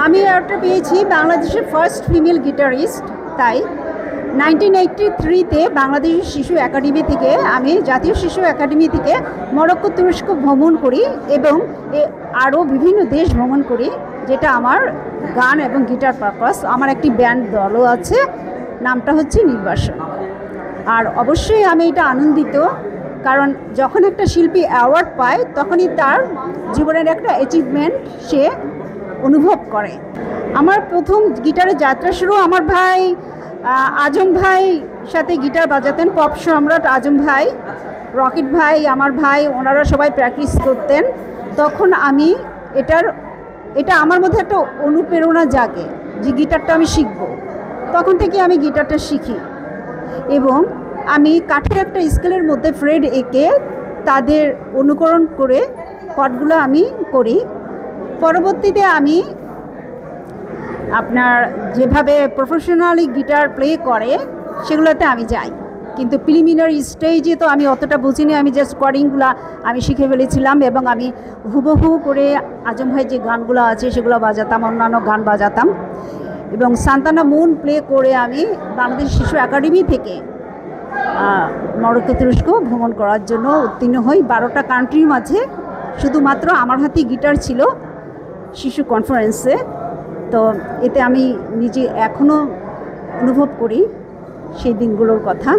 আমি একটা পেয়েছি বাংলাদেশের ফার্স্ট ফিমেল গিটারিস্ট। তাই 1983-তে বাংলাদেশ শিশু একাডেমি থেকে আমি জাতীয় শিশু একাডেমি থেকে মরক্কো, তুরস্ক ভ্রমণ করি এবং আরও বিভিন্ন দেশ ভ্রমণ করি, যেটা আমার গান এবং গিটার পারপাস। আমার একটি ব্যান্ড দলও আছে, নামটা হচ্ছে নির্বাসন। আর অবশ্যই আমি এটা আনন্দিত, কারণ যখন একটা শিল্পী অ্যাওয়ার্ড পায় তখনই তার জীবনের একটা অ্যাচিভমেন্ট সে অনুভব করে। আমার প্রথম গিটারের যাত্রা শুরু আমার ভাই আজম ভাই সাথে গিটার বাজাতেন, পপ সম্রাট আজম ভাই, রকেট ভাই, আমার ভাই, ওনারা সবাই প্র্যাকটিস করতেন। তখন আমি এটা আমার মধ্যে একটা অনুপ্রেরণা জাগে যে গিটারটা আমি শিখব। তখন থেকে আমি গিটারটা শিখি এবং আমি কাঠের একটা স্কেলের মধ্যে ফ্রেড এঁকে তাদের অনুকরণ করে কর্ডগুলো আমি করি। পরবর্তীতে আমি আপনার যেভাবে প্রফেশনালি গিটার প্লে করে সেগুলোতে আমি যাই, কিন্তু প্রিলিমিনারি স্টেজে তো আমি অতটা বুঝিনি। আমি জাস্ট কর্ডিংগুলো আমি শিখে ফেলেছিলাম এবং আমি হুবহু করে আজম ভাই যে গানগুলো আছে সেগুলো বাজাতাম, অন্যান্য গান বাজাতাম। এবং সান্তানা মুন প্লে করে আমি বাংলাদেশ শিশু একাডেমি থেকে মরক্কো, তুরস্ক ভ্রমণ করার জন্য উত্তীর্ণ হই। 12টা কান্ট্রির মাঝে শুধুমাত্র আমার হাতেই গিটার ছিল শিশু কনফারেন্সে। তো এতে আমি নিজে এখনও অনুভব করি সেই দিনগুলোর কথা।